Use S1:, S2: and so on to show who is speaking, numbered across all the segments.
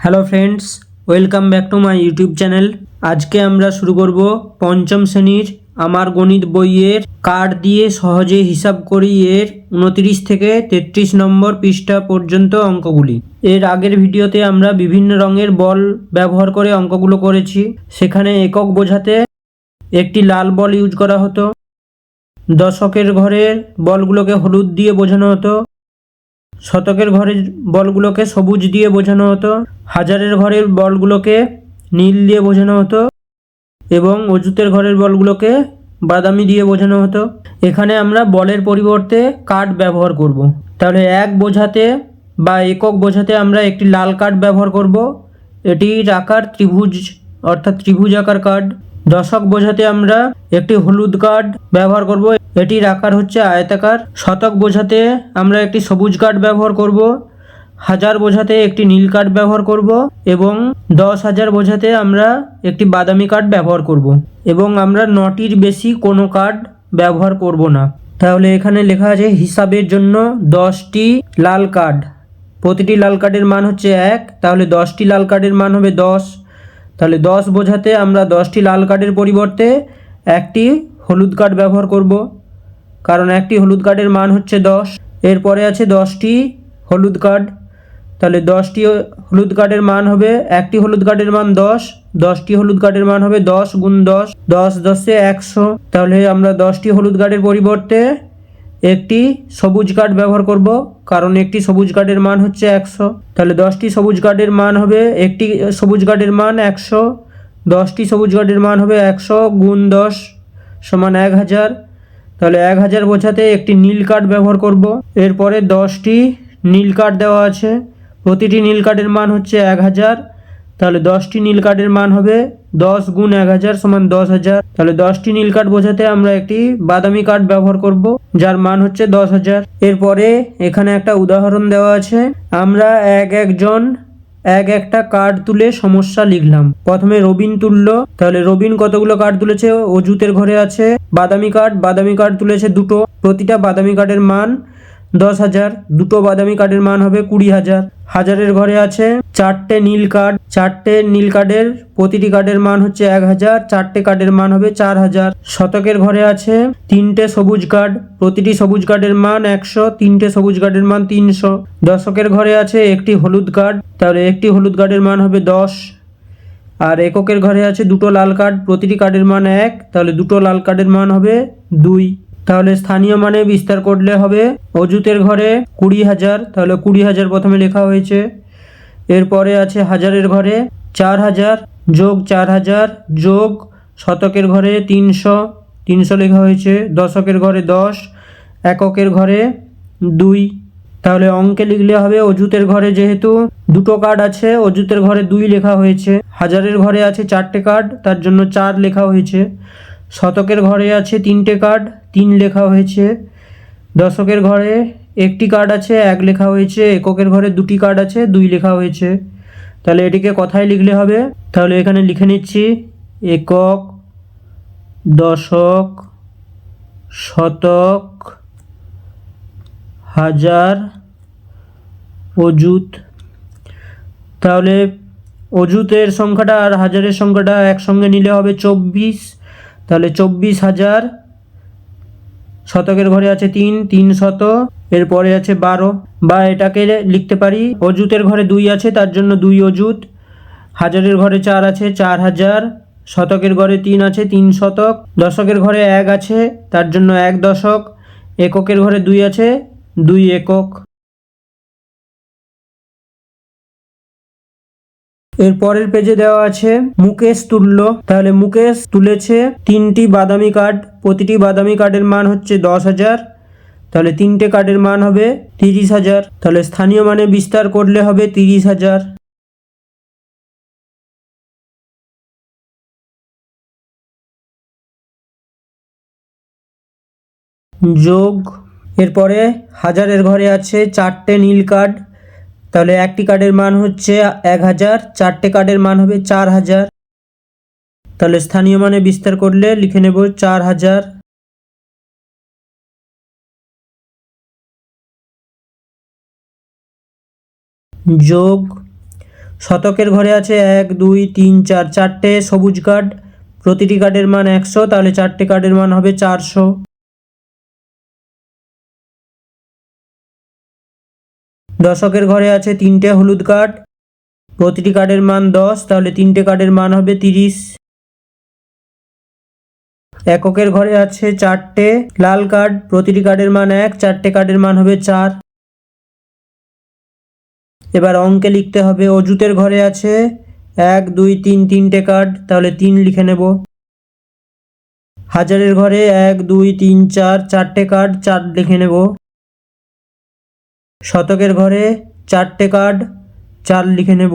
S1: Hello friends, welcome back to my YouTube channel. আজকে আমরা শুরু করব পঞ্চম শ্রেণীর আমার গণিত বইয়ের কার্ড দিয়ে সহজে হিসাব করি এর 29 থেকে 33 নম্বর পৃষ্ঠা পর্যন্ত অঙ্কগুলি। এর আগের ভিডিওতে আমরা বিভিন্ন রঙের বল ব্যবহার করে অঙ্কগুলো করেছি। সেখানে একক বোঝাতে একটি লাল বল ইউজ করা হতো, দশকের ঘরের বলগুলোকে হলুদ দিয়ে বোঝানো হতো, শতকের ঘরের বলগুলোকে সবুজ দিয়ে বোঝানো হতো, হাজারের ঘরের বলগুলোকে নীল দিয়ে বোঝানো হতো এবং অযুতের ঘরের বলগুলোকে বাদামি দিয়ে বোঝানো হতো। এখানে আমরা বলের পরিবর্তে কার্ড ব্যবহার করব। তাহলে এক বোঝাতে বা একক বোঝাতে আমরা একটি লাল কার্ড ব্যবহার করব। এটির আকার ত্রিভুজ অর্থাৎ ত্রিভুজ আকার কার্ড। দশক বোঝাতে আমরা একটি হলুদ কার্ড ব্যবহার করব, এটির আকার হচ্ছে আয়তাকার। শতক বোঝাতে আমরা একটি সবুজ কার্ড ব্যবহার করব, হাজার বোঝাতে একটি নীল কার্ড ব্যবহার করব এবং 10,000 বোঝাতে আমরা একটি বাদামি কার্ড ব্যবহার করব এবং আমরা 9টির বেশি কোনো কার্ড ব্যবহার করব না। তাহলে এখানে লেখা আছে হিসাবের জন্য 10টি লাল কার্ড, প্রতিটি লাল কার্ডের মান হচ্ছে 1, তাহলে 10টি লাল কার্ডের মান হবে 10। তাহলে 10 বোঝাতে আমরা 10টি লাল কার্ডের পরিবর্তে একটি হলুদ কার্ড ব্যবহার করব, কারণ একটি হলুদ কার্ডের মান হচ্ছে 10। এরপরে আছে 10টি হলুদ কার্ড, তাহলে 10টি হলুদ কার্ডের মান হবে, একটি হলুদ কার্ডের মান 10, 10টি হলুদ কার্ডের মান হবে 10 গুণ 10, 10 10 100। তাহলে আমরা 10টি হলুদ কার্ডের পরিবর্তে একটি সবুজ কার্ড ব্যবহার করব, কারণ একটি সবুজ কার্ডের মান হচ্ছে 100। তাহলে 10টি সবুজ কার্ডের মান হবে, একটি সবুজ কার্ডের মান 100, 10টি সবুজ কার্ডের মান হবে 100 গুণ 10 সমান 1000। তাহলে 1000 বোঝাতে একটি নীল কার্ড ব্যবহার করব। এরপরে 10টি নীল কার্ড দেওয়া আছে, প্রতিটি নীল কার্ডের মান হচ্ছে 1000। তাহলে 10টি নীল কার্ডের মান হবে 10 গুণ 1000 সমান 10,000। তাহলে 10টি নীল কার্ড বোঝাতে আমরা একটি বাদামি কার্ড ব্যবহার করব, যার মান হচ্ছে 10,000। এরপরে এখানে একটা উদাহরণ দেওয়া আছে, আমরা একজন একটা কার্ড তুলে সমস্যা লিখলাম। প্রথমে রবিন তুললো, তাহলে রবিন কতগুলো কার্ড তুলেছে? অজুতের ঘরে আছে বাদামি কার্ড তুলেছে দুটো, প্রতিটা বাদামি কার্ডের মান 10,000, দুটো বাদামি কার্ডের মান হবে 20,000। হাজারের ঘরে আছে 4টে নীল কার্ড, 4টে নীল কার্ডের প্রতিটি কার্ডের মান হচ্ছে 1000, 4টে কার্ডের মান হবে 4,000। শতকের ঘরে আছে 3টে সবুজ কার্ড, প্রতিটি সবুজ কার্ডের মান 100, 3টে সবুজ কার্ডের মান 300। দশকের ঘরে আছে একটি হলুদ কার্ড, তাহলে একটি হলুদ কার্ডের মান হবে 10। আর এককের ঘরে আছে দুটো লাল কার্ড, প্রতিটি কার্ডের মান 1, তাহলে দুটো লাল কার্ডের মান হবে 2। তাহলে স্থানীয় মানে বিস্তার করলে হবে অযুতের ঘরে 20,000, তাহলে 20,000 প্রথমে লেখা হয়েছে। এরপরে আছে হাজারের ঘরে 4,000 যোগ 4,000 যোগ শতকের ঘরে 300 লেখা হয়েছে। দশকের ঘরে 10, এককের ঘরে 2। তাহলে অঙ্কে লিখলে হবে অযুতের ঘরে যেহেতু দুটো কার্ড আছে, অযুতের ঘরে 2 লেখা হয়েছে। হাজারের ঘরে আছে 4টে কার্ড, তার জন্য 4 লেখা হয়েছে। শতকের ঘরে আছে 3টে কার্ড, 3 লেখা হয়েছে। দশকের ঘরে একটি কার্ড আছে, 1 লেখা হয়েছে। এককের ঘরে 2টি কার্ড আছে, 2 লেখা হয়েছে। তাহলে এটিকে কথায় লিখলে হবে, তাহলে এখানে লিখে নিচ্ছি একক, দশক, শতক, হাজার, অযুত। তাহলে অযুতের সংখ্যাটা আর হাজারের সংখ্যাটা একসঙ্গে নিলে হবে 24, তাহলে 24,000। শতকের ঘরে আছে 3 শত, এরপরে আছে 12, বা এটাকে লিখতে পারি অযুতের ঘরে 2 আছে, তার জন্য 2 অযুত। হাজারের ঘরে 4 আছে, 4,000। শতকের ঘরে 3 আছে, 3 শতক। দশকের ঘরে 1 আছে, তার জন্য 1 দশক। এককের ঘরে 2 আছে, 2 একক। এর পরের পেজে দেওয়া আছে মুকেশ তুললো, তাহলে মুকেশ তুলেছে 3টি বাদামি কার্ড, প্রতিটি বাদামি কার্ডের মান হচ্ছে 10,000, তাহলে 3টে কার্ডের মান হবে 30,000। তাহলে স্থানীয় মানে বিস্তার করলে হবে 30,000 যোগ। এরপরে হাজারের ঘরে আছে 4টে নীল কার্ড, তাহলে একটি কার্ডের মান হচ্ছে 1000, 4টে কার্ডের মান হবে 4,000। তাহলে স্থানীয় মানে বিস্তার করলে লিখে নেব 4,000 যোগ শতকের ঘরে আছে 1 2 3 4, চারটে সবুজ কার্ড, প্রতিটি কার্ডের মান 100, তাহলে চারটে কার্ডের মান হবে 400। দশকের ঘরে আছে তিনটে হলুদ কার্ড, প্রতিটি কার্ডের মান 10, তাহলে তিনটে কার্ডের মান হবে 30। এককের ঘরে আছে চারটে লাল কার্ড, প্রতিটি কার্ডের মান 1, চারটে কার্ডের মান হবে 4। এবার অঙ্কে লিখতে হবে। অজুতের ঘরে আছে 1 2 3, তিনটে কার্ড, তাহলে 3 লিখে নেব। হাজারের ঘরে 1 2 3 4, চারটে কার্ড, 4 লিখে নেব। শতকের ঘরে চারটে কার্ড, 4 লিখে নেব।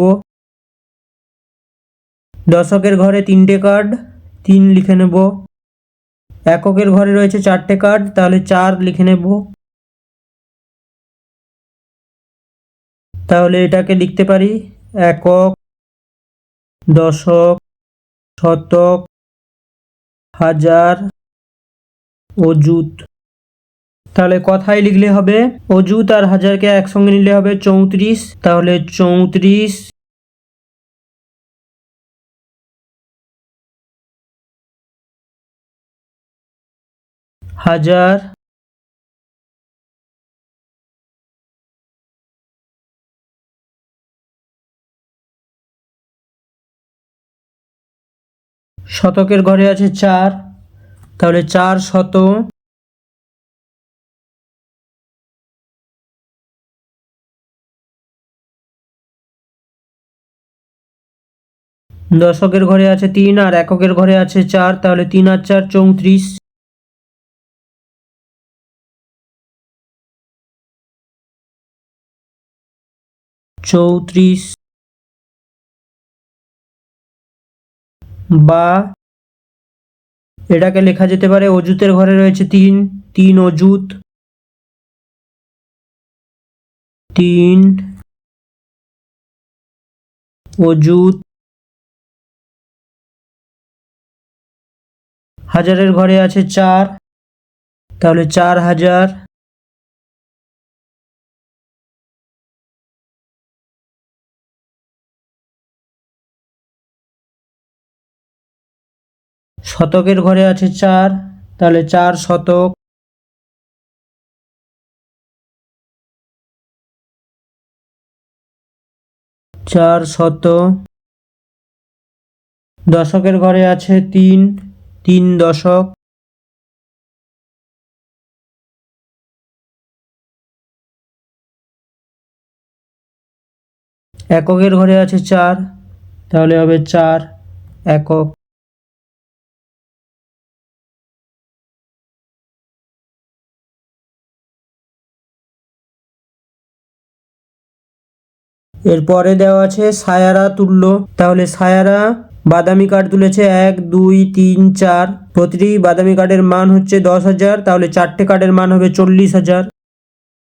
S1: দশকের ঘরে তিনটে কার্ড, 3 লিখে নেব। এককের ঘরে রয়েছে চারটে কার্ড, তাহলে 4 লিখে নেব। তাহলে এটাকে লিখতে পারি একক, দশক, শতক, হাজার, অযুত। তাহলে কথায় লিখলে হবে অযুত আর হাজারকে একসঙ্গে নিলে হবে 34, তাহলে 34 হাজার, শতকের ঘরে আছে 4, তাহলে 4 শত, দশকের ঘরে আছে 3 আর এককের ঘরে আছে 4, তাহলে 3 আর 4 34। বা এটাকে লেখা যেতে পারে অযুতের ঘরে রয়েছে 3, 3 অযুত, 3 অযুত। হাজারের ঘরে আছে 4, তাহলে 4000। শতকের ঘরে আছে 4, তাহলে 4 শতক। চার শত। দশকের ঘরে আছে 3, 3 দশক। এককের ঘরে আছে 4, তাহলে হবে 4 একক। এরপরে দেওয়া আছে সায়ারা তুল্য, তাহলে সায়ারা বাদামি কার্ড তুলেছে 1 2 3 4, প্রতিটি বাদামি কার্ডের মান হচ্ছে 10,000, তাহলে চারটে কার্ডের মান হবে 40,000।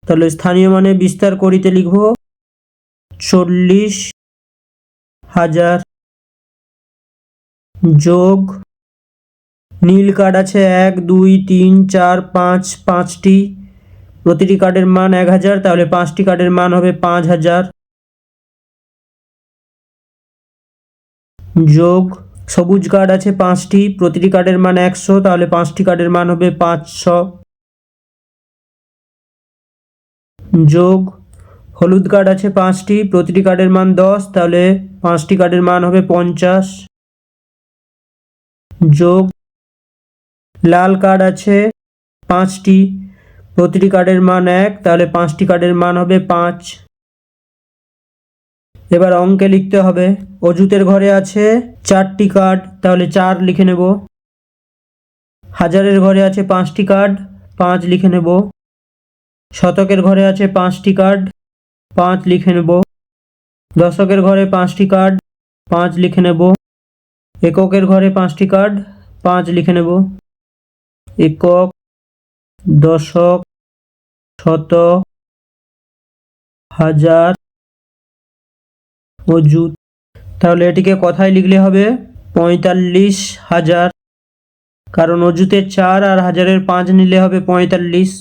S1: তাহলে স্থানীয় মানে বিস্তার করিতে লিখব 40,000 যোগ নীল কার্ড আছে 1 2 3 4 5, পাঁচটি, প্রতিটি কার্ডের মান 1,000, তাহলে পাঁচটি কার্ডের মান হবে 5,000 যোগ সবুজ কার্ড আছে 5টি, প্রতিটি কার্ডের মান 100, তাহলে পাঁচটি কার্ডের মান হবে 500 যোগ হলুদ কার্ড আছে 5টি, প্রতিটি কার্ডের মান 10, তাহলে পাঁচটি কার্ডের মান হবে 50 যোগ লাল কার্ড আছে 5টি, প্রতিটি কার্ডের মান 1, তাহলে পাঁচটি কার্ডের মান হবে 5। এবার অঙ্কে লিখতে হবে। অজুতের ঘরে আছে 4টি কার্ড, তাহলে 4 লিখে নেব। হাজারের ঘরে আছে 5টি কার্ড, 5 লিখে নেব। শতকের ঘরে আছে 5টি কার্ড, 5 লিখে নেব। দশকের ঘরে 5টি কার্ড, 5 লিখে নেব। এককের ঘরে 5টি কার্ড, 5 লিখে নেব। একক, দশক, শতক, হাজার, অযুত। তাহলে এটিকে কথায় লিখলে হবে 45,000, কারণ অযুতের 4 আর হাজারের 5 নিলে হবে 45।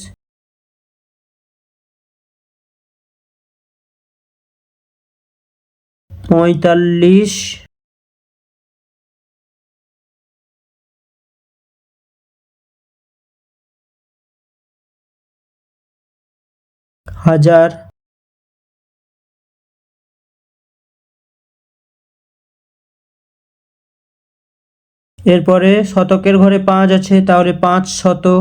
S1: হাজার, এরপরে শতকের ঘরে 5 আছে, তাহলে 500।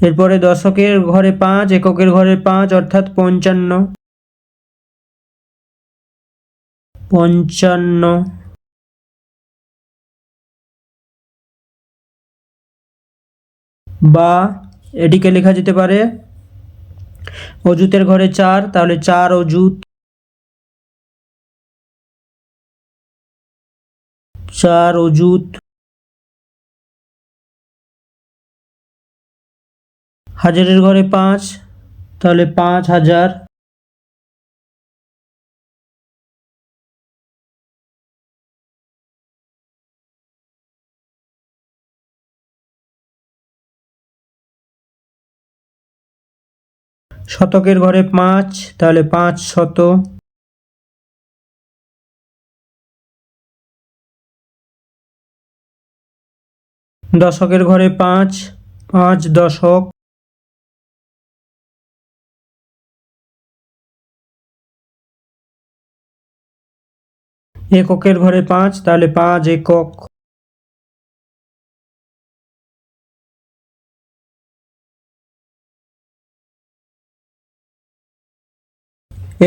S1: এরপরে দশকের ঘরে 5, এককের ঘরে 5 অর্থাৎ 55। 55 বা এটিকে লেখা যেতে পারে অযুতের ঘরে 4, তাহলে 4 অযুত। 4 অযুত। হাজারের ঘরে 5, তাহলে 5000। শতকের ঘরে 5, তাহলে 500। দশকের ঘরে 5, 5 দশক। এককের ঘরে 5, তাহলে 5 একক।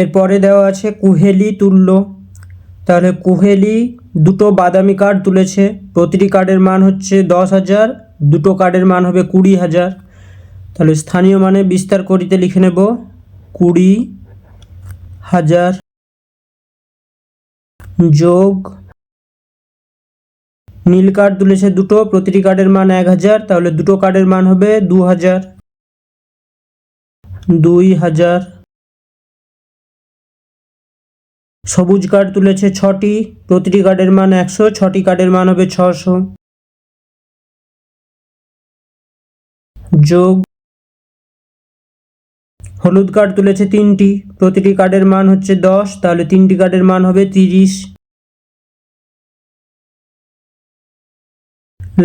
S1: এরপরে দেওয়া আছে কুহেলি তুল্য, তাহলে কুহেলি দুটো বাদামি কার্ড তুলেছে, প্রতিটি কার্ডের মান হচ্ছে 10,000, দুটো কার্ডের মান হবে 20,000। তাহলে স্থানীয় মানে বিস্তার করিতে লিখে নেব 20,000 যোগ নীল কার্ড তুলেছে দুটো, প্রতিটি কার্ডের মান 1,000, তাহলে দুটো কার্ডের মান হবে 2,000। 2,000 সবুজ কার্ড তুলেছে 6টি, প্রতিটি কার্ডের মান 100, 6টি কার্ডের মান হবে 600 যোগ হলুদ কার্ড তুলেছে 3টি, প্রতিটি কার্ডের মান হচ্ছে 10, তাহলে 3টি কার্ডের মান হবে 30।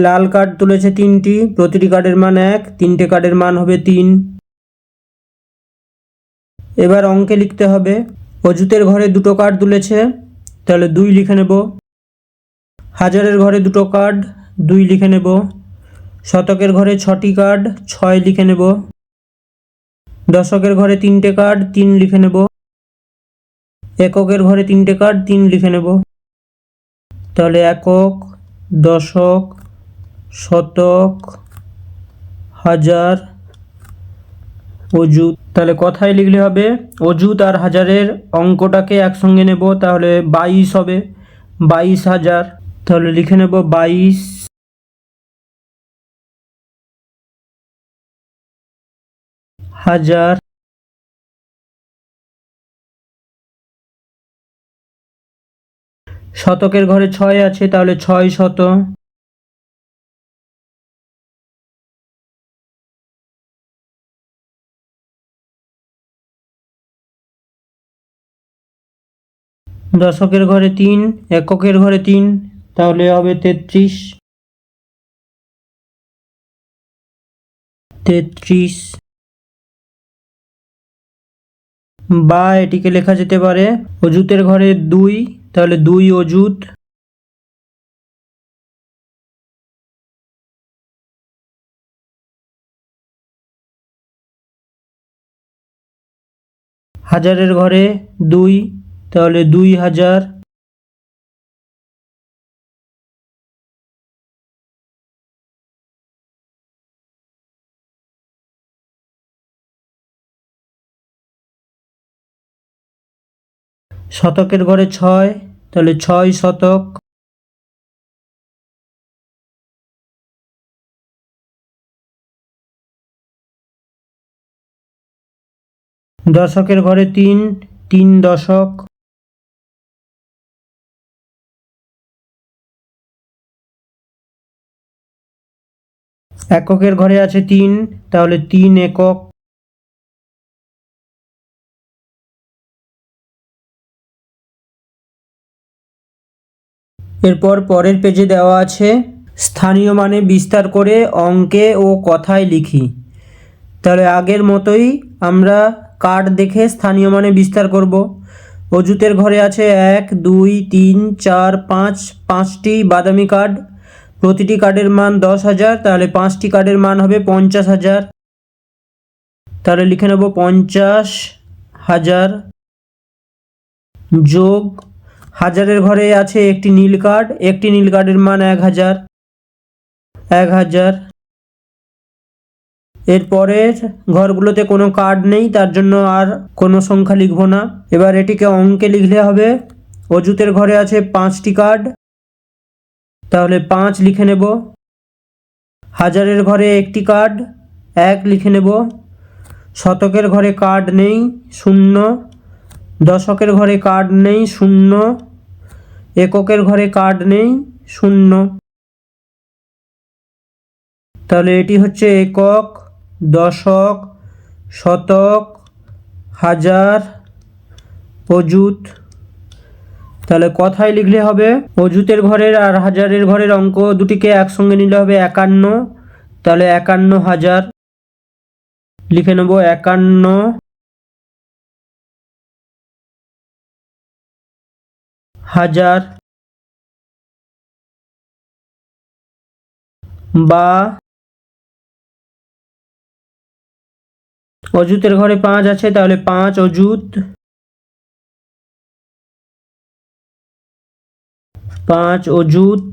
S1: লাল কার্ড তুলেছে 3টি, প্রতিটি কার্ডের মান 1, 3টে কার্ডের মান হবে 3। এবার অঙ্কে লিখতে হবে অযুতের ঘরে দুটো কার্ড তুলেছে, তাহলে 2 লিখে নেব। হাজারের ঘরে দুটো কার্ড, 2 লিখে নেব। শতকের ঘরে 6টি কার্ড, 6 লিখে নেব। দশকের ঘরে 3টে কার্ড, 3 লিখে নেব। এককের ঘরে 3টে কার্ড, 3 লিখে নেব। তাহলে একক, দশক, শতক, হাজার, অযুত। তাহলে কথায় লিখলে হবে অযুত আর হাজারের অঙ্কটাকে একসঙ্গে নেব, তাহলে 22 হবে, 22,000। তাহলে লিখে নেব 22,000। শতকের ঘরে 6 আছে, তাহলে 600। দশকের ঘরে 3, এককের ঘরে 3, তাহলে হবে 33। 33 বা এটিকে লেখা যেতে পারে অযুতের ঘরে 2, তাহলে 2 অযুত। হাজারের ঘরে 2, তাহলে 2,000। শতকের ঘরে 6, তাহলে 6 শতক। দশকের ঘরে 3, 3 দশক। এককের ঘরে আছে 3, তাহলে 3 একক। এরপর পরের পেজে দেওয়া আছে স্থানীয় মানে বিস্তার করে অঙ্কে ও কথায় লিখি। তাহলে আগের মতোই আমরা কার্ড দেখে স্থানীয় মানে বিস্তার করব। অজুতের ঘরে আছে 1, 2, 3, 4, 5, 5টি বাদামি কার্ড। প্রতিটি কার্ডের মান 10,000, তাহলে 5টি কার্ডের মান হবে 50,000। তাহলে লিখে নেব 50,000 যোগ হাজারের ঘরে আছে একটি নীল কার্ড, একটি নীল কার্ডের মান 1,000। এরপরের ঘরগুলোতে কোনো কার্ড নেই, তার জন্য আর কোনো সংখ্যা লিখব না। এবার এটিকে অঙ্কে লিখলে হবে। অজুতের ঘরে আছে 5টি কার্ড, তাহলে 5 লিখে নেব। হাজারের ঘরে একটি কার্ড, 1 লিখে নেব। শতকের ঘরে কার্ড নেই, 0। দশকের ঘরে কার্ড নেই, 0। এককের ঘরে কার্ড নেই, 0। তাহলে এটি হচ্ছে একক, দশক, শতক, হাজার, অযুত। তাহলে কথায় লিখলে হবে অযুতের ঘরের আর হাজারের ঘরের অঙ্ক দুটিকে একসঙ্গে নিলে হবে 51। তাহলে 51,000 লিখে নেব। 51,000 বা অযুতের ঘরে 5 আছে, তাহলে 5 অযুত, 5 অযুত।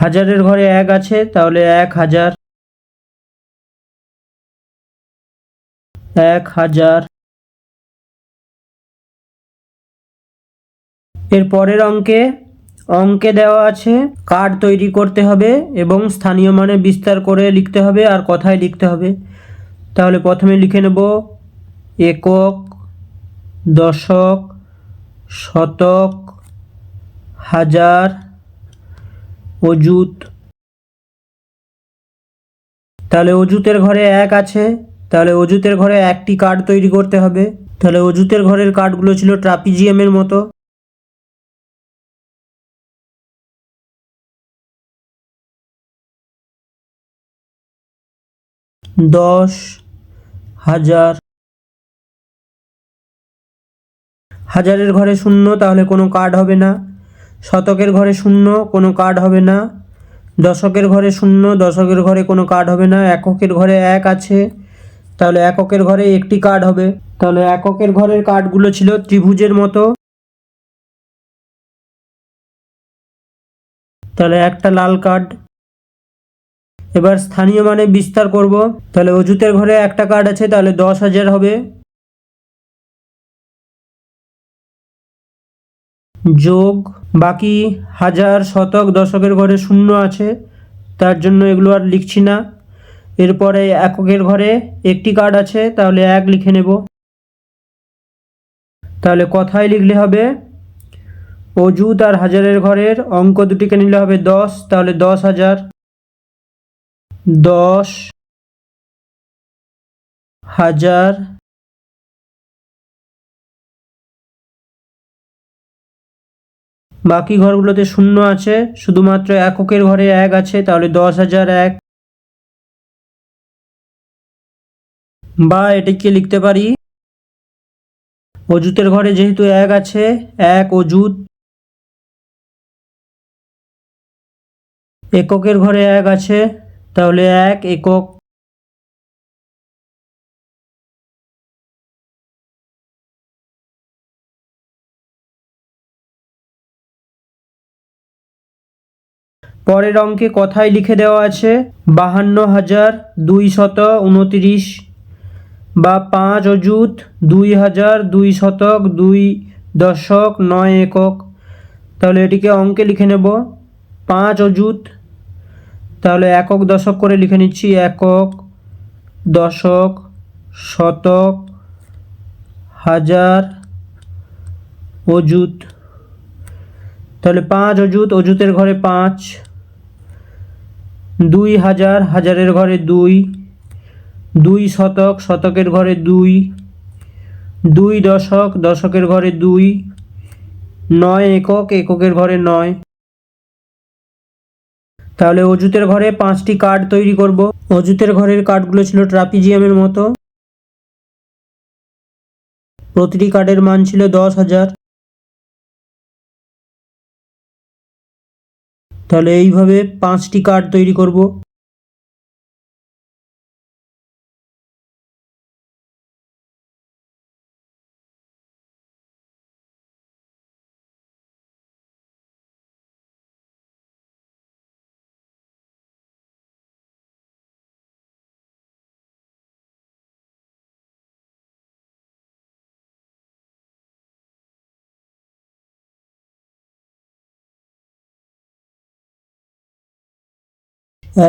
S1: হাজারের ঘরে 1 আছে, তাহলে 1,000, 1,000। এর পরের অঙ্কে দেওয়া আছে কার্ড তৈরি করতে হবে এবং স্থানীয় মানে বিস্তার করে লিখতে হবে আর কথায় লিখতে হবে। তাহলে প্রথমে লিখে নেব একক, দশক, শতক, হাজার, অযুত। তাহলে অযুতের ঘরে 1 আছে, তাহলে অযুতের ঘরে একটি কার্ড তৈরি করতে হবে। তাহলে অযুতের ঘরের কার্ডগুলো ছিল ট্রাপিজিয়ামের মতো। দশ, হাজার। হাজারের ঘরে 0, তাহলে কোনো কার্ড হবে না। শতকের ঘরে 0, কোনো কার্ড হবে না। দশকের ঘরে 0, দশকের ঘরে কোনো কার্ড হবে না। এককের ঘরে 1 আছে, তাহলে এককের ঘরে একটি কার্ড হবে। তাহলে এককের ঘরের কার্ডগুলো ছিল ত্রিভুজের মতো। তাহলে একটা লাল কার্ড। এবার স্থানীয় মানে বিস্তার করব। তাহলে অযুতের ঘরে একটা কার্ড আছে, তাহলে 10,000 হবে, যোগ বাকি হাজার, শতক, দশকের ঘরে 0 আছে, তার জন্য এগুলো আর লিখছি না। এরপরে এককের ঘরে একটি কার্ড আছে, তাহলে 1 লিখে নেব। তাহলে কথায় লিখলে হবে অযুত আর হাজারের ঘরের অঙ্ক দুটিকে নিলে হবে 10, তাহলে 10,000, 10,000। বাকি ঘরগুলোতে 0 আছে, শুধুমাত্র এককের ঘরে 1 আছে, তাহলে 10,001। বা এটিকে লিখতে পারি অযুতের ঘরে যেহেতু 1 আছে, 1 অযুত। এককের ঘরে 1 আছে, তাহলে 1 একক। পরের অঙ্কে কথায় লিখে দেওয়া আছে 52,229 বা 5 অযুত, 2,000, 2 শতক, 2 দশক, 9 একক। তাহলে এটিকে অঙ্কে লিখে নেব 5 অযুত, তাহলে একক দশক করে লিখে নিচ্ছি। একক, দশক, শতক, হাজার, অযুত। তাহলে 5 অযুত, অযুতের ঘরে 5, 2000, হাজারের ঘরে 2, 2 শতক, শতকের ঘরে 2, 2 দশক, দশকের ঘরে 2, 9 একক, এককের ঘরে 9। তাহলে অজুতের ঘরে 5টি কার্ড তৈরি করব। অজুতের ঘরের কার্ডগুলো ছিল ট্রাপিজিয়ামের মতো, প্রতিটি কার্ডের মান ছিল 10,000। তাহলে এইভাবে 5টি কার্ড তৈরি করব।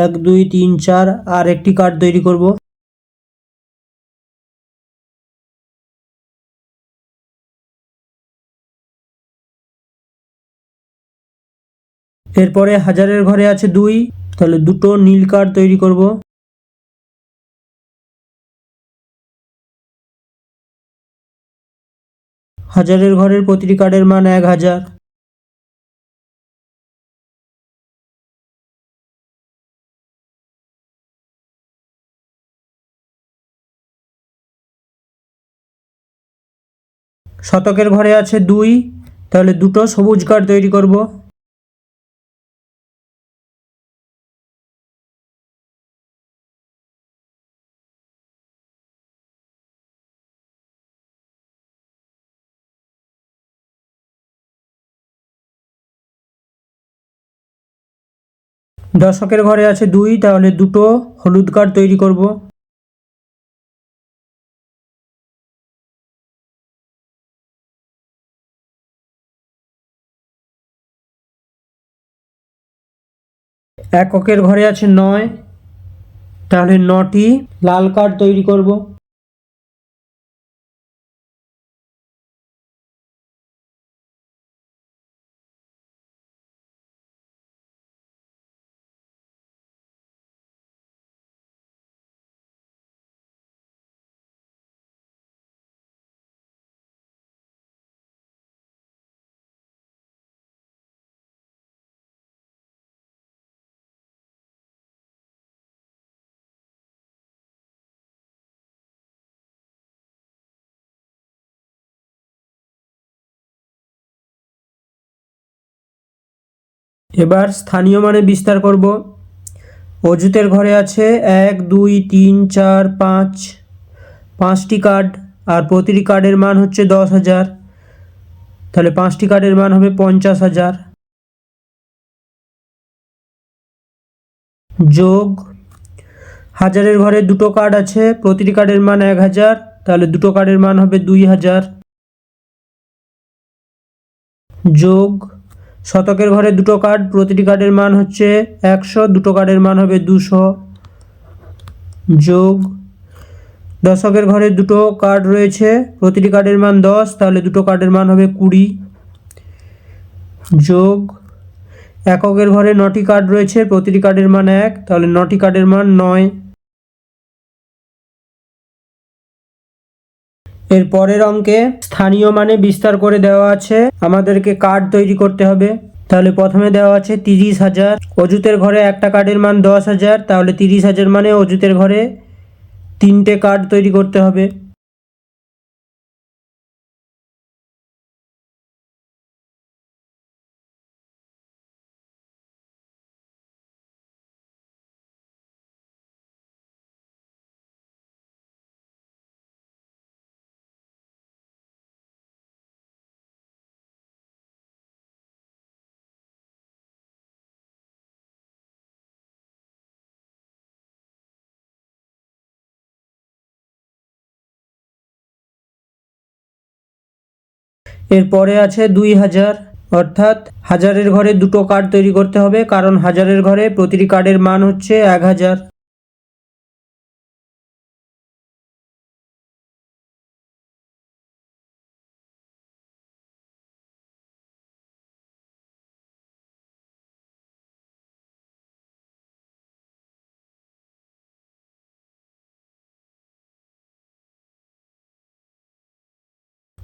S1: এক, দুই, তিন, চার, আর একটি কার্ড তৈরি করব। এরপরে হাজারের ঘরে আছে 2, তাহলে দুটো নীল কার্ড তৈরি করব। হাজারের ঘরের প্রতিটি কার্ডের মান 1000। শতকের ঘরে আছে 2, তাহলে দুটো সবুজ কার্ড তৈরি করব। দশকের ঘরে আছে 2, তাহলে দুটো হলুদ কার্ড তৈরি করব। এককের ঘরে আছে 9, তাহলে 9টি লাল কার্ড তৈরি করব। এবার স্থানীয় মানে বিস্তার করব। অজুতের ঘরে আছে 1, 2, 3, 4, 5, 5টি কার্ড, আর প্রতিটি কার্ডের মান হচ্ছে 10,000। তাহলে 5টি কার্ডের মান হবে 50,000। যোগ হাজারের ঘরে দুটো কার্ড আছে, প্রতিটি কার্ডের মান 1000, তাহলে দুটো কার্ডের মান হবে 2000। যোগ শতকের ঘরে দুটো কার্ড, প্রতিটি কার্ডের মান হচ্ছে 100, দুটো কার্ডের মান হবে 200। যোগ দশকের ঘরে দুটো কার্ড রয়েছে, প্রতিটি কার্ডের মান 10, তাহলে দুটো কার্ডের মান হবে 20। যোগ এককের ঘরে 9টি কার্ড রয়েছে, প্রতিটি কার্ডের মান 1, তাহলে 9টি কার্ডের মান 9। এর পরের অঙ্কে স্থানীয় মানে বিস্তার করে দেওয়া আছে, আমাদেরকে কার্ড তৈরি করতে হবে। তাহলে প্রথমে দেওয়া আছে 30,000, অজুতের ঘরে একটা কার্ডের মান 10,000, তাহলে 30,000 মানে অজুতের ঘরে 3টে কার্ড তৈরি করতে হবে। এরপরে আছে 2000, অর্থাৎ হাজারের ঘরে দুটো কার্ড তৈরি করতে হবে, কারণ হাজারের ঘরে প্রতিটি কার্ডের মান হচ্ছে 1000।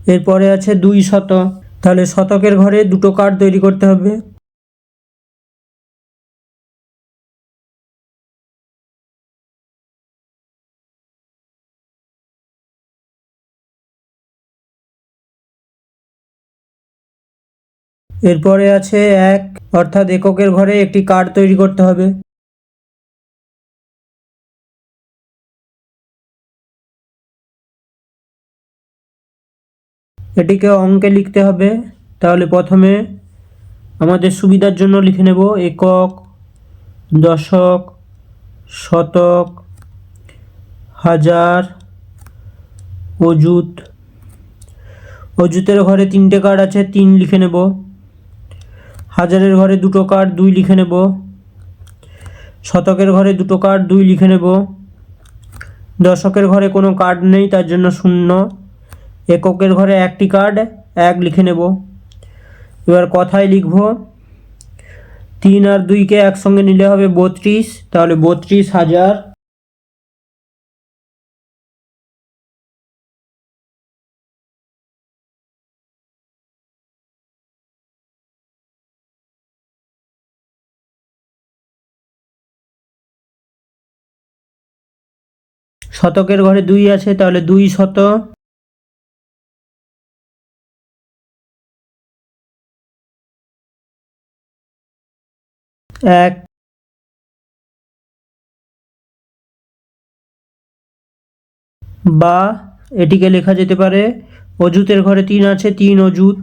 S1: এরপরে আছে 2 শত, তাহলে শতকের ঘরে দুটো কার্ড তৈরি করতে হবে। এরপরে আছে 1, অর্থাৎ এককের ঘরে একটি কার্ড তৈরি করতে হবে। এটিকে অঙ্কে লিখতে হবে, তাহলে প্রথমে আমাদের সুবিধার জন্য লিখে নেব একক, দশক, শতক, হাজার, অযুত। অযুতের ঘরে 3টে কার্ড আছে, 3 লিখে নেব। হাজারের ঘরে দুটো কার্ড, 2 লিখে নেব। শতকের ঘরে দুটো কার্ড, 2 লিখে নেব। দশকের ঘরে কোনো কার্ড নেই, তার জন্য 0। এককের ঘরে একটি কার্ড, 1 লিখে নেব। এবার কথায় লিখব 3 আর 2কে একসঙ্গে নিলে হবে 32, তাহলে 32,000। শতকের ঘরে 2 আছে, তাহলে 2 শত। এক, বা এটিকে লেখা যেতে পারে অযুতের ঘরে 3 আছে, 3 অযুত।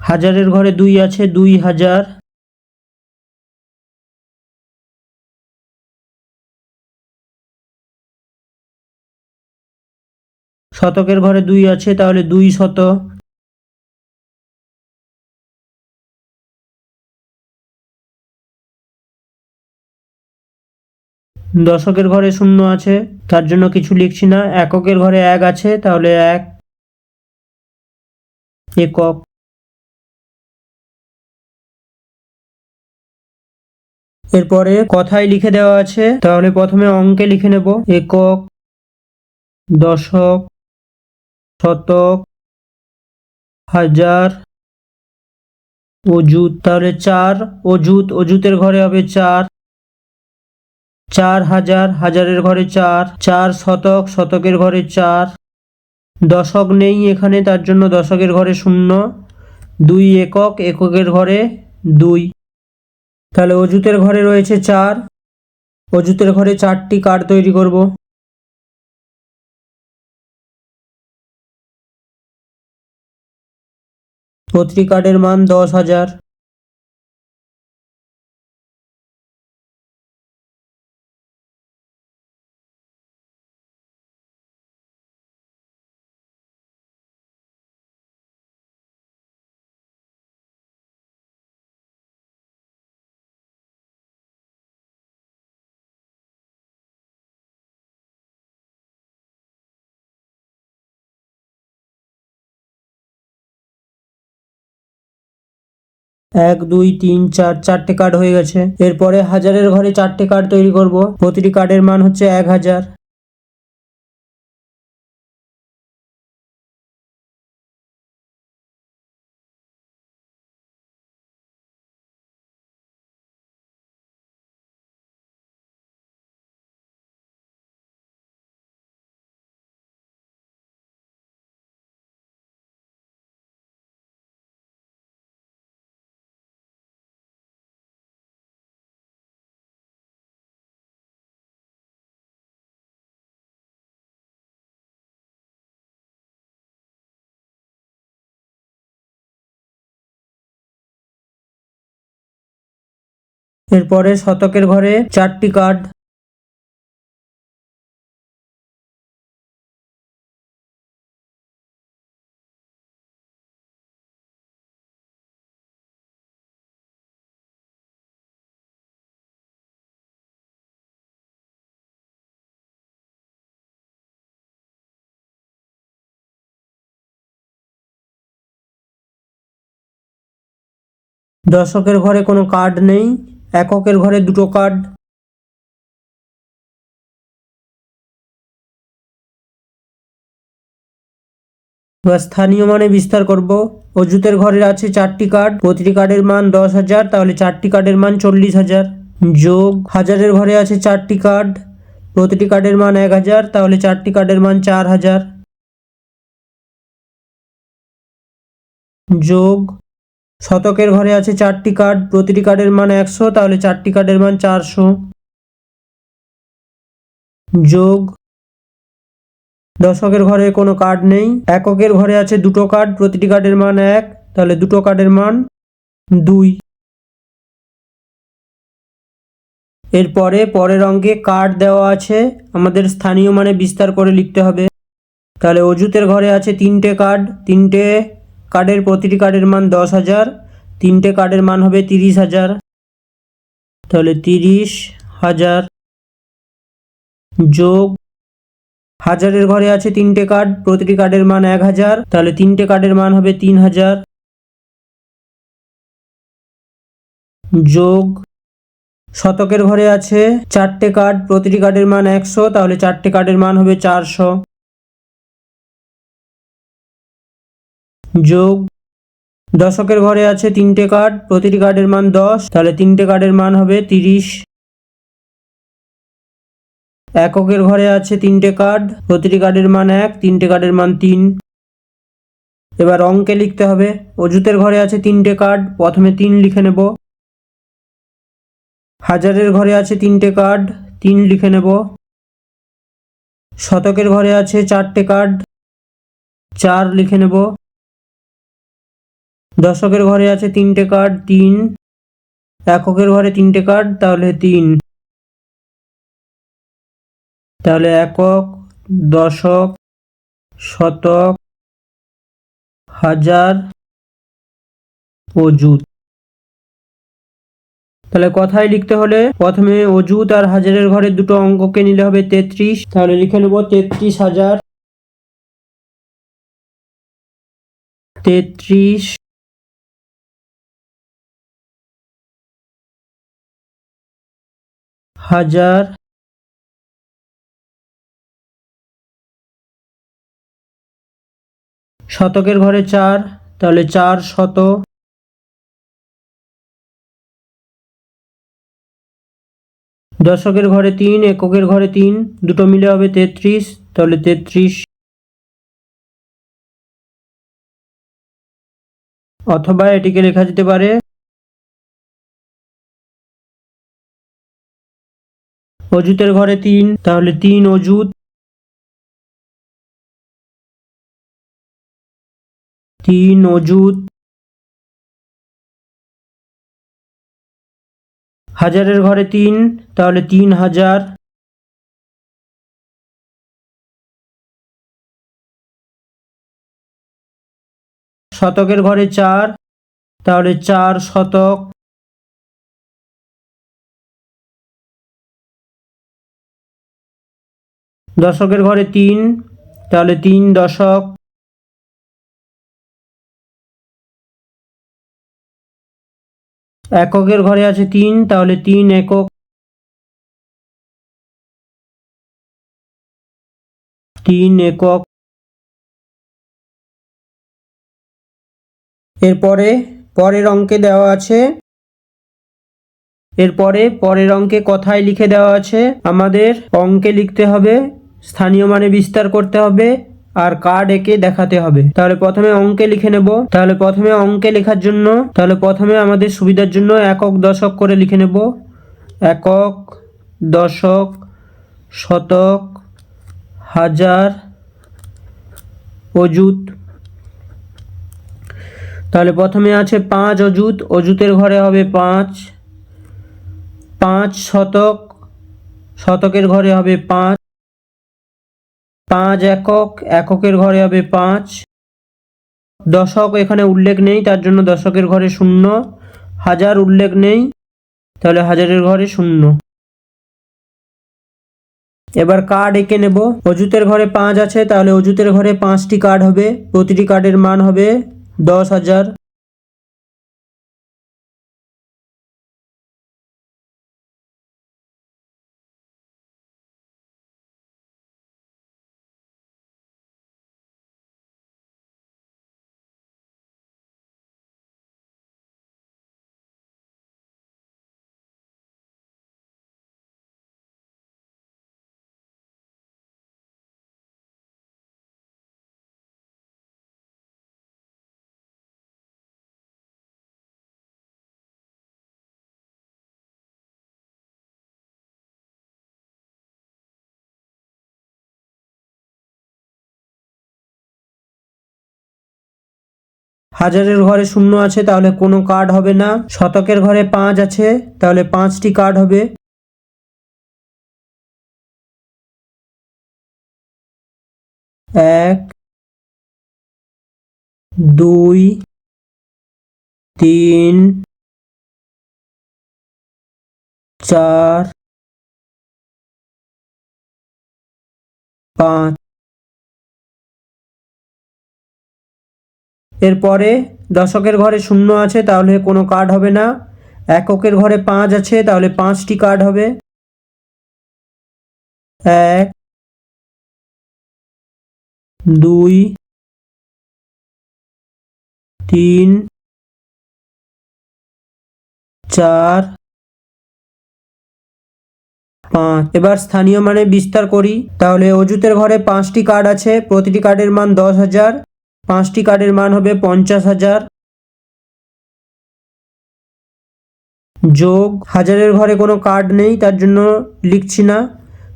S1: হাজারের ঘরে 2 আছে, 2,000। শতকের ঘরে 2 আছে, তাহলে 2 শত। দশকের ঘরে 0 আছে, তার জন্য কিছু লিখছি না। এককের ঘরে 1 আছে, তাহলে 1 একক। এরপরে কথায় লিখে দেওয়া আছে, তাহলে প্রথমে অঙ্কে লিখে নেব একক, দশক, শতক, হাজার, অযুত। তাহলে 4 অযুত, অযুতের ঘরে হবে 4। 4 হাজার, হাজারের ঘরে 4। 4 শতক, শতকের ঘরে 4। দশক নেই এখানে, তার জন্য দশকের ঘরে 0। 2 একক, এককের ঘরে 2। তাহলে অযুতের ঘরে রয়েছে 4। অযুতের ঘরে 4টি কার্ড তৈরি করব। প্রতিটি কার্ডের মান 10,000। এক, দুই, তিন, চার, 4টে কার্ড হয়ে গেছে। এরপরে হাজারের ঘরে 4টে কার্ড তৈরি করব। প্রতিটি কার্ডের মান হচ্ছে 1,000। এরপরে শতকের ঘরে 4টি কার্ড। দশকের ঘরে কোনো কার্ড নেই, এককের ঘরে দুটো কার্ড। এবার স্থানীয় মানে বিস্তার করব। অযুতের ঘরে আছে 4টি কার্ড, প্রতিটি কার্ডের মান 10,000, তাহলে 4টি কার্ডের মান 40,000। যোগ হাজারের ঘরে আছে 4টি কার্ড, প্রতিটি কার্ডের মান 1,000, তাহলে 4টি কার্ডের মান 4,000। যোগ শতকের ঘরে আছে 4টি কার্ড, প্রতিটি কার্ডের মান 100, তাহলে 4টি কার্ডের মান 400। যোগ দশকের ঘরে কোনো কার্ড নেই, এককের ঘরে আছে দুটো কার্ড, প্রতিটি কার্ডের মান 1, তাহলে দুটো কার্ডের মান 2। এরপরে পরের অঙ্কে কার্ড দেওয়া আছে, আমাদের স্থানীয় মানে বিস্তার করে লিখতে হবে। তাহলে অযুতের ঘরে আছে 3টে কার্ড, 3টে কার্ডের প্রতিটি কার্ডের মান 10,000, 3টে কার্ডের মান হবে 30,000, তাহলে 30,000। যোগ হাজারের ঘরে আছে 3টে কার্ড, প্রতিটি কার্ডের মান 1,000, তাহলে 3টে কার্ডের মান হবে 3,000। যোগ শতকের ঘরে আছে 4টে কার্ড, প্রতিটি কার্ডের মান 100, তাহলে 4টে কার্ডের মান হবে 400। যোগ দশকের ঘরে আছে 3টে কার্ড, প্রতিটি কার্ডের মান 10, তাহলে 3টে কার্ডের মান হবে 30। এককের ঘরে আছে 3টে কার্ড, প্রতিটি কার্ডের মান 1, 3টে কার্ডের মান 3। এবার অঙ্কে লিখতে হবে। অযুতের ঘরে আছে 3টে কার্ড, প্রথমে 3 লিখে নেব। হাজারের ঘরে আছে 3টে কার্ড, 3 লিখে নেব। শতকের ঘরে আছে 4টে কার্ড, 4 লিখে নেব। দশকের ঘরে আছে 3টে কার্ড, 3। এককের ঘরে 3টে কার্ড, তাহলে 3। তাহলে একক, দশক, শতক, হাজার, অযুত। তাহলে কথায় লিখতে হলে প্রথমে অযুত আর হাজারের ঘরের দুটো অঙ্ককে নিলে হবে 33, তাহলে লিখে নেব 33,000। 33 হাজার। শতকের ঘরে 4, তাহলে 400। দশকের ঘরে 3, এককের ঘরে 3, দুটো মিলে হবে 33, তাহলে 33। অথবা এটিকে লেখা যেতে পারে অযুতের ঘরে 3, তাহলে 3 অযুত, 3 অযুত। হাজারের ঘরে 3, তাহলে 3,000। শতকের ঘরে 4, তাহলে 4 শতক। দশকের ঘরে 3, তাহলে 3 দশক। এককের ঘরে আছে 3, তাহলে 3 একক। 3 একক। এরপরে পরের অঙ্কে দেওয়া আছে, এরপরে পরের অঙ্কে কথায় লিখে দেওয়া আছে, আমাদের অঙ্কে লিখতে হবে, স্থানীয় মানে বিস্তার করতে হবে, আর কার্ড এঁকে দেখাতে হবে। তাহলে প্রথমে অঙ্কে লিখে নেব। তাহলে প্রথমে অঙ্কে লেখার জন্য তাহলে প্রথমে আমাদের সুবিধার জন্য একক দশক করে লিখে নেব। একক, দশক, শতক, হাজার, অযুত। তাহলে প্রথমে আছে 5 অযুত, অযুতের ঘরে হবে 5। 5 শতক, শতকের ঘরে হবে 5। 5 একক, এককের ঘরে হবে 5। দশক এখানে উল্লেখ নেই, তার জন্য দশকের ঘরে 0। হাজার উল্লেখ নেই, তাহলে হাজারের ঘরে 0। এবার কার্ড এঁকে নেব। অযুতের ঘরে 5 আছে, তাহলে অযুতের ঘরে 5টি কার্ড হবে, প্রতিটি কার্ডের মান হবে 10,000। হাজারের ঘরে শূন্য আছে তাহলে কোনো কার্ড হবে না। শতকের ঘরে 5 আছে তাহলে 5টি কার্ড হবে। এক, দুই, তিন, চার, পাঁচ। এরপরে দশকের ঘরে শূন্য আছে তাহলে কোনো কার্ড হবে না। এককের ঘরে 5 আছে তাহলে 5টি কার্ড হবে। এক, দুই, তিন, চার, 5। এবার স্থানীয় মানে বিস্তার করি। তাহলে অযুতের ঘরে 5টি কার্ড আছে, প্রতিটি কার্ডের মান 10,000। 5টি কার্ডের মান হবে 50,000। যোগ হাজারের ঘরে কোনো কার্ড নেই তার জন্য লিখছি না।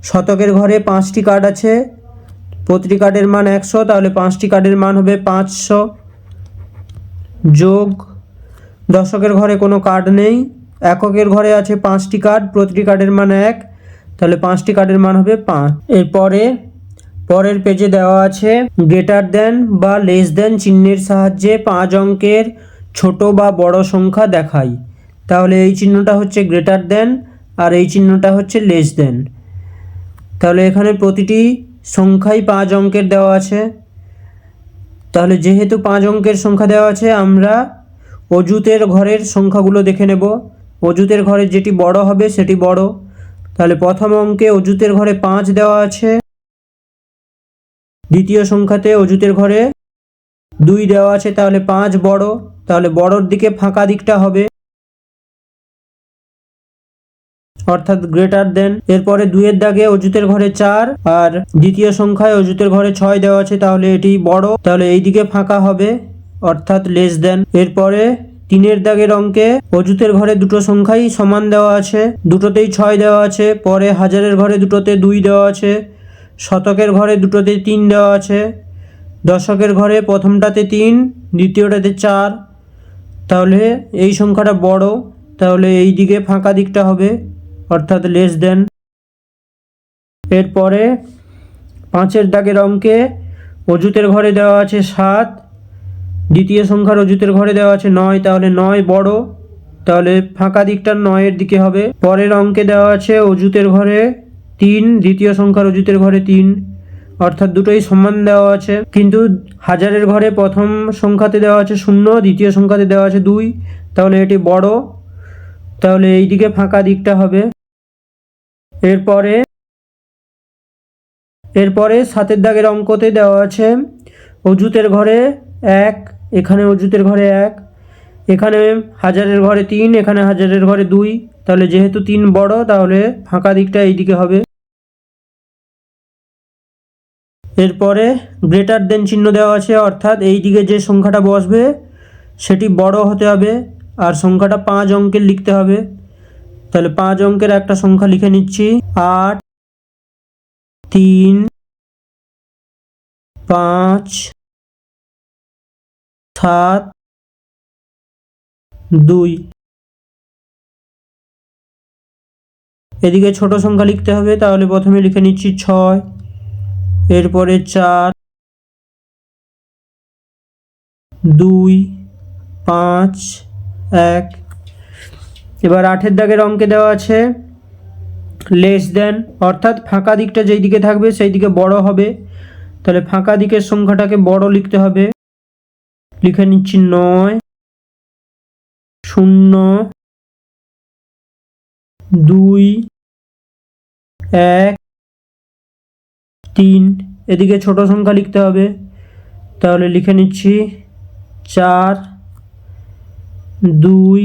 S1: শতকের ঘরে 5টি কার্ড আছে, প্রতিটি কার্ডের মান 100 তাহলে 5টি কার্ডের মান হবে 500। যোগ দশকের ঘরে কোনো কার্ড নেই, এককের ঘরে আছে 5টি কার্ড, প্রতিটি কার্ডের মান 1 তাহলে 5টি কার্ডের মান হবে 5। এরপরে পরের পেজে দেওয়া আছে গ্রেটার দেন বা লেস দেন চিহ্নের সাহায্যে 5 অঙ্কের ছোট বা বড় সংখ্যা দেখাই। তাহলে এই চিহ্নটা হচ্ছে গ্রেটার দেন আর এই চিহ্নটা হচ্ছে লেস দেন। তাহলে এখানে প্রতিটি সংখ্যাই 5 অঙ্কের দেওয়া আছে। তাহলে যেহেতু 5 অঙ্কের সংখ্যা দেওয়া আছে আমরা অযুতের ঘরের সংখ্যাগুলো দেখে নেব। অযুতের ঘরে যেটি বড় হবে সেটি বড়। তাহলে প্রথম অঙ্কে অযুতের ঘরে 5 দেওয়া আছে, দ্বিতীয় সংখ্যাতে অযুতের ঘরে 2 দেওয়া আছে তাহলে 5 বড়, তাহলে বড়র দিকে ফাঁকা দিকটা হবে অর্থাৎ গ্রেটার দেন। এরপরে 2 এর দাগে অযুতের ঘরে 4 আর দ্বিতীয় সংখ্যায় অযুতের ঘরে 6 দেওয়া আছে তাহলে এটি বড়, তাহলে এই দিকে ফাঁকা হবে অর্থাৎ লেস দেন। এরপরে 3-এর দাগের অঙ্কে অযুতের ঘরে দুটো সংখ্যাই সমান দেওয়া আছে, দুটোতেই 6 দেওয়া আছে। পরে হাজারের ঘরে দুটোতে 2 দেওয়া আছে, শতকের ঘরে দুটোতে 3 দেওয়া আছে, দশকের ঘরে প্রথমটাতে 3 দ্বিতীয়টাতে 4 তাহলে এই সংখ্যাটা বড়, তাহলে এই দিকে ফাঁকা দিকটা হবে অর্থাৎ লেস দেন। এরপরে 5-এর দাগের অঙ্কে অযুতের ঘরে দেওয়া আছে 7, দ্বিতীয় সংখ্যার অযুতের ঘরে দেওয়া আছে 9 তাহলে 9 বড়, তাহলে ফাঁকা দিকটা 9-এর দিকে হবে। পরের অঙ্কে দেওয়া আছে অযুতের ঘরে 3, দ্বিতীয় সংখ্যার অযুতের ঘরে 3 অর্থাৎ দুটোই সমান দেওয়া আছে। কিন্তু হাজারের ঘরে প্রথম সংখ্যাতে দেওয়া আছে 0, দ্বিতীয় সংখ্যাতে দেওয়া আছে 2 তাহলে এটি বড়, তাহলে এই দিকে ফাঁকা দিকটা হবে। এরপরে 7-এর দাগের অঙ্কতে দেওয়া আছে অযুতের ঘরে 1, এখানে অযুতের ঘরে 1, এখানে হাজারের ঘরে 3, এখানে হাজারের ঘরে 2 তাহলে যেহেতু 3 বড় তাহলে ফাঁকা দিকটা এই দিকে হবে। এরপরে গ্রেটার দেন চিহ্ন দেওয়া আছে অর্থাৎ এই দিকে যে সংখ্যাটা বসবে সেটি বড় হতে হবে আর সংখ্যাটা 5 অঙ্কের লিখতে হবে। তাহলে 5 অঙ্কের একটা সংখ্যা লিখে নিচ্ছি 8, 3, 5, 7, 2। এদিকে ছোট সংখ্যা লিখতে হবে, তাহলে প্রথমে লিখে নিচ্ছি 6, এরপরে 4, 2, 5, 1। এবার 8-এর দাগের অঙ্কে দেওয়া আছে লেস দেন অর্থাৎ ফাঁকা দিকটা যেই দিকে থাকবে সেই দিকে বড় হবে, তাহলে ফাঁকা দিকের সংখ্যাটাকে বড় লিখতে হবে। লিখে নিচ্ছি 9, 0, 2, 1, 3। এদিকে ছোট সংখ্যা লিখতে হবে, তাহলে লিখে নিচ্ছি 4, 2,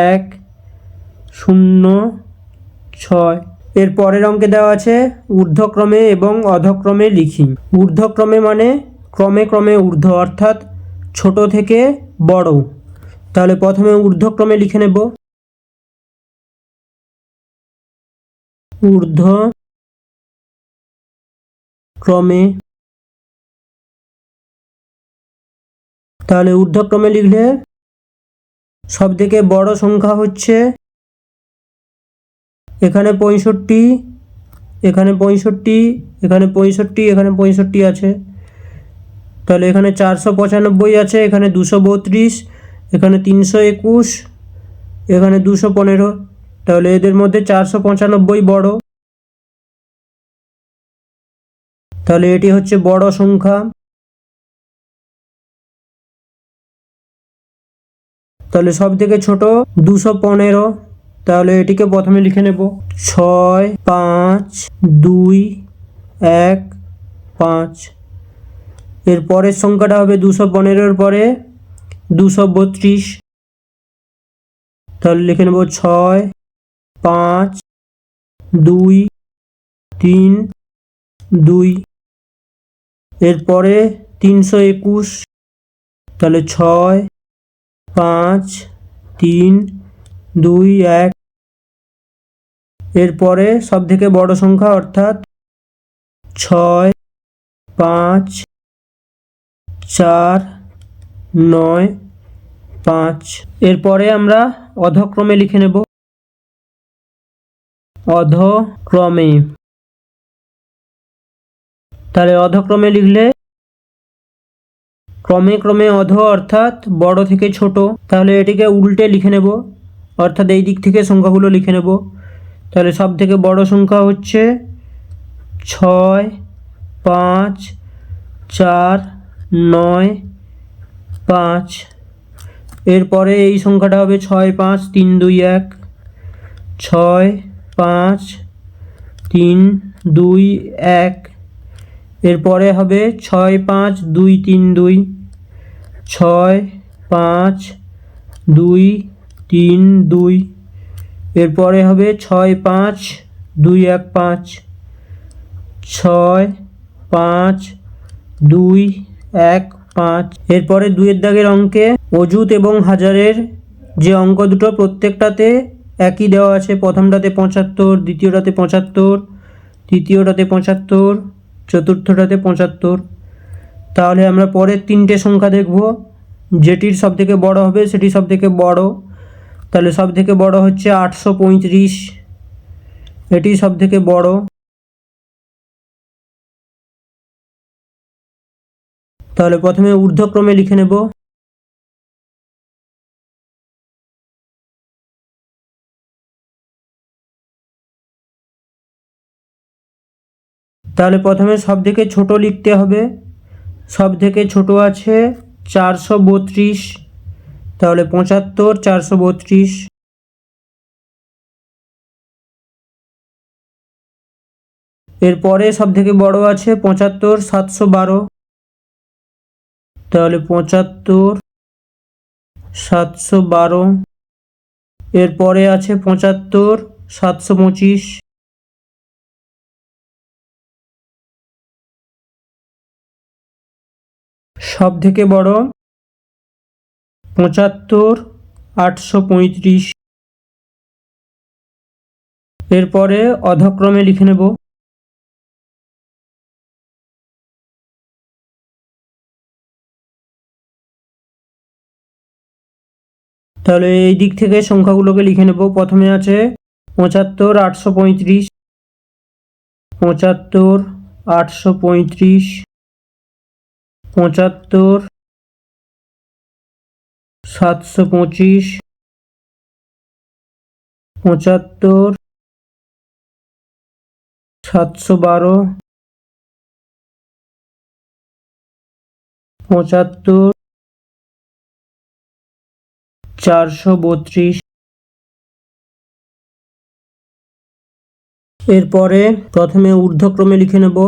S1: 1, 0, 6। এর পরের অঙ্কে দেওয়া আছে ঊর্ধ্বক্রমে এবং অধক্রমে লিখি। ঊর্ধ্বক্রমে মানে ক্রমে ক্রমে ঊর্ধ্ব অর্থাৎ ছোট থেকে বড়, তাহলে প্রথমে ঊর্ধ্বক্রমে লিখে নেব ঊর্ধ্বক্রমে, তাহলে ঊর্ধ্বক্রমে লিখলে সব থেকে বড় সংখ্যা হচ্ছে এখানে 65, এখানে 65, এখানে 65, এখানে 65 আছে। তাহলে এখানে 495 আছে, এখানে 232, এখানে 321, এখানে 215। তাহলে এদের মধ্যে 495 বড়। তাহলে এটি হচ্ছে বড় সংখ্যা। তাহলে সব থেকে ছোট 215। তাহলে এটিকে প্রথমে লিখে নেব 6, 5, 2, 1, 5। এর পরের সংখ্যাটা হবে 215-এর পরে 232। তাহলে লিখে নেব 6, 5, 2, 3, 2। এরপরে 321। তাহলে 6, 5, 3, 2, 1। এরপরে সব থেকে বড় সংখ্যা অর্থাৎ 6, 5, 4, 9, 5। এরপরে আমরা অধক্রমে লিখে নেব অধক্রমে। তাহলে অধক্রমে লিখলে ক্রমে ক্রমে অধ অর্থাৎ বড় থেকে ছোট। তাহলে এটিকে উল্টে লিখে নেব, অর্থাৎ এই দিক থেকে সংখ্যাগুলো লিখে নেব। তাহলে সব থেকে বড় সংখ্যা হচ্ছে 6, 5, 4, 9, 5। এরপরে এই সংখ্যাটা হবে 6, 5, 3, 2, 1। 6, 5, 3, 2, 1। এরপরে হবে 6, 5, 2, 3, 2। 6, 5, 2, 3, 2। এরপরে হবে 6, 5, 2, 1, 5। 6, 5, 2, 1, 5। এরপরে 2-এর দাগের অঙ্কে অযুত এবং হাজারের যে অঙ্ক দুটো প্রত্যেকটাতে একই দেওয়া আছে। প্রথমটাতে 75, দ্বিতীয়টাতে 75, তৃতীয়টাতে 75, চতুর্থটাতে 75। তাহলে আমরা পরের 3টে সংখ্যা দেখব, যেটির সব থেকে বড় হবে সেটি সব থেকে বড়। তাহলে সব থেকে বড় হচ্ছে 835, এটি সব থেকে বড়। তাহলে প্রথমে ঊর্ধ্বক্রমে লিখে নেব তাহলে প্রথমে সব থেকে ছোট লিখতে হবে। সব থেকে ছোট আছে 432। তাহলে 75, 432। এরপরে সব থেকে বড় আছে 75, 712। তাহলে 75, 712। এরপরে আছে 75, 725। সব থেকে বড় 75, 835। এরপরে অধক্রমে লিখে নেব তাহলে এই দিক থেকে সংখ্যাগুলোকে লিখে নেব। প্রথমে আছে 75, 835, 75, 835, 75, 725, 75, 712, 75, 432। এরপরে প্রথমে ঊর্ধ্বক্রমে লিখে নেব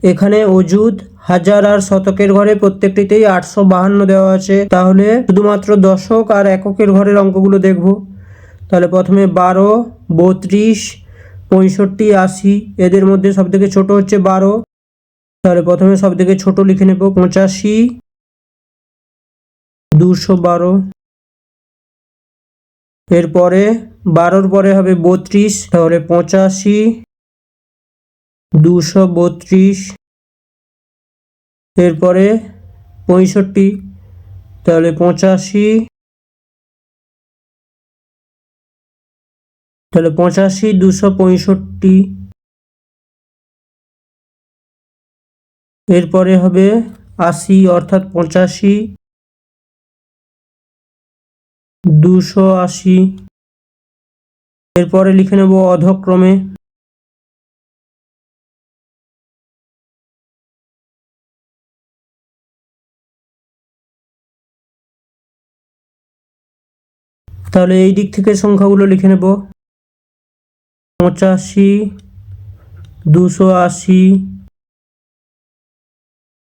S1: এখানে অযুত, হাজার আর শতকের ঘরে প্রত্যেকটিতেই 852 দেওয়া আছে। তাহলে শুধুমাত্র দশক আর এককের ঘরের অঙ্কগুলো দেখব। তাহলে প্রথমে 12, 32, 65, 80। এদের মধ্যে সব থেকে ছোট হচ্ছে 12। তাহলে প্রথমে সব থেকে ছোট লিখে নেব 85, 212। এরপরে 12-র পরে হবে 32, তাহলে 85, 232। এরপরে 65, তাহলে 85, তাহলে 85, 265। এরপরে হবে 80, অর্থাৎ 85, 280। এরপরে লিখে নেব অধক্রমে। তাহলে এই দিক থেকে সংখ্যাগুলো লিখে নেব: 85, 280,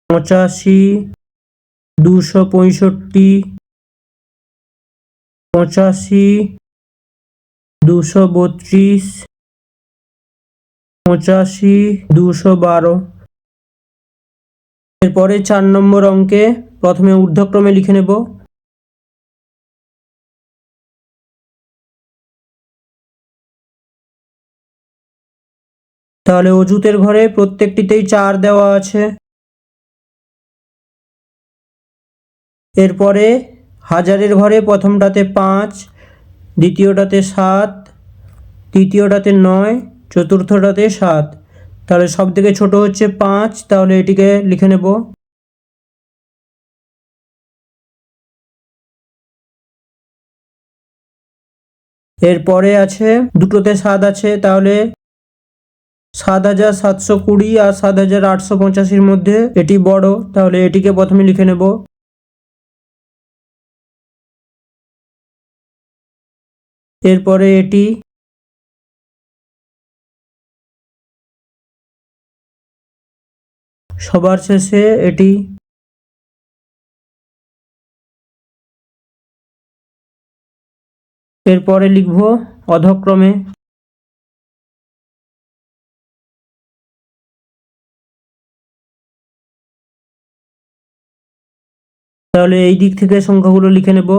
S1: 85, 265, 85, 232, 85, 212। এরপরে 4 নম্বর অঙ্কে প্রথমে ঊর্ধ্বক্রমে লিখে নেব। তাহলে অজুতের ঘরে প্রত্যেকটিতেই 4 দেওয়া আছে। এরপরে হাজারের ঘরে প্রথমটাতে 5, দ্বিতীয়টাতে 7, তৃতীয়টাতে 9, চতুর্থটাতে 7। তাহলে সব থেকে ছোট হচ্ছে 5, তাহলে এটিকে লিখে নেব। এরপরে আছে দুটোতে 7 আছে, তাহলে 7720 আর 7885 মধ্যে এটি বড়, তাহলে এটিকে প্রথমে লিখে নেব। এরপরে এটি, সবার শেষে এটি। এরপরে লিখব অধক্রমে। তাহলে এই দিক থেকে সংখ্যাগুলো লিখে নেব।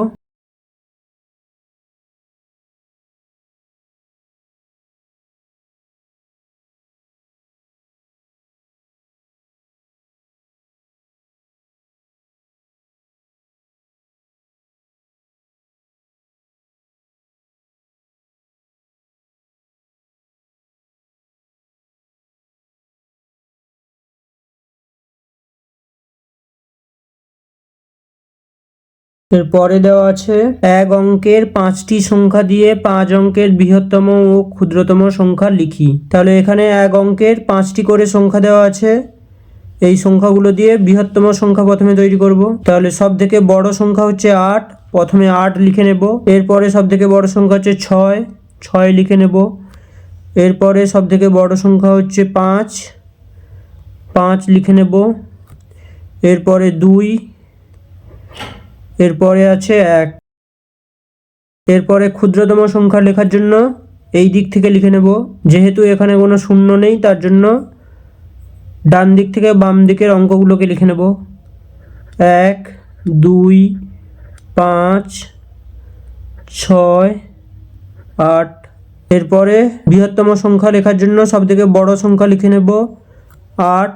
S1: এরপরে দেওয়া আছে এক অঙ্কের 5টি সংখ্যা দিয়ে 5 অঙ্কের বৃহত্তম ও ক্ষুদ্রতম সংখ্যা লিখি। তাহলে এখানে এক অঙ্কের 5টি করে সংখ্যা দেওয়া আছে। এই সংখ্যাগুলো দিয়ে বৃহত্তম সংখ্যা প্রথমে তৈরি করব। তাহলে সব থেকে বড় সংখ্যা হচ্ছে 8, প্রথমে 8 লিখে নেব। এরপরে সব থেকে বড় সংখ্যা হচ্ছে 6, 6 লিখে নেব। এরপরে সব থেকে বড় সংখ্যা হচ্ছে 5, 5 লিখে নেব। এরপরে 2, এরপরে আছে 1। এরপরে ক্ষুদ্রতম সংখ্যা লেখার জন্য এই দিক থেকে লিখে নেব। যেহেতু এখানে কোনো শূন্য নেই, তার জন্য ডান দিক থেকে বাম দিকের অঙ্কগুলোকে লিখে নেব। 1, 2, 5, 6, 8। এরপরে বৃহত্তম সংখ্যা লেখার জন্য সবথেকে বড় সংখ্যা লিখে নেব 8।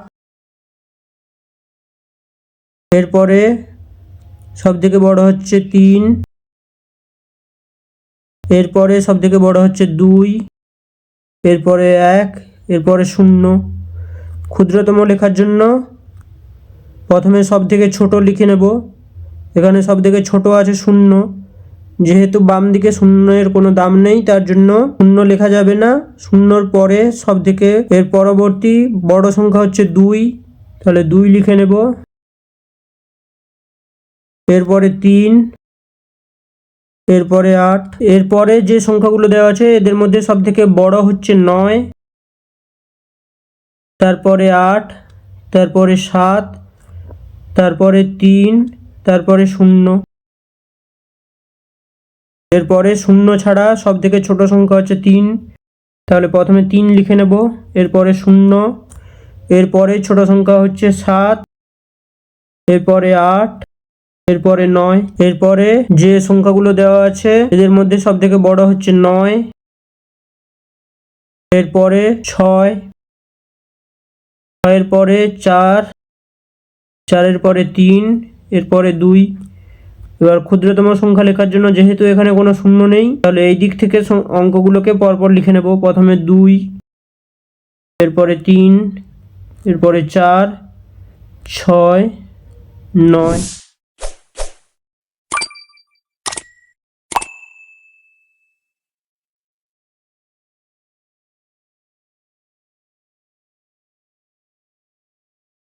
S1: এরপরে সবথেকে বড় হচ্ছে 3। এরপরে সবথেকে বড় হচ্ছে 2। এরপরে 1। এরপরে 0। ক্ষুদ্রতম লেখার জন্য প্রথমে সবথেকে ছোট লিখে নেব। এখানে সবথেকে ছোট আছে 0। যেহেতু বাম দিকে শূন্যের কোনো দাম নেই, তার জন্য 0 লেখা যাবে না। 0-র পরে সবথেকে এর পরবর্তী বড় সংখ্যা হচ্ছে 2, তাহলে 2 লিখে নেব। এরপরে 3, এরপরে 8। এরপরে যে সংখ্যাগুলো দেওয়া আছে এদের মধ্যে সবথেকে বড় হচ্ছে 9, তারপরে 8, তারপরে 7, তারপরে 3, তারপরে 0। এরপরে 0 ছাড়া সবথেকে ছোট সংখ্যা হচ্ছে 3, তাহলে প্রথমে 3 লিখে নেব। এরপরে 0, এরপরে ছোট সংখ্যা হচ্ছে 7, এরপরে 8, এরপরে 9, এরপরে যে সংখ্যাগুলো দেওয়া আছে এদের মধ্যে সব থেকে বড় হচ্ছে 9, এরপরে 6, 6-এর পরে 4, 4-এর পরে 3, এরপরে 2। এবার ক্ষুদ্রতম সংখ্যা লেখার জন্য যেহেতু এখানে কোনো শূন্য নেই, তাহলে এই দিক থেকে অঙ্কগুলোকে পরপর লিখে নেব। প্রথমে 2, এরপরে 3, এরপরে 4, 6, 9।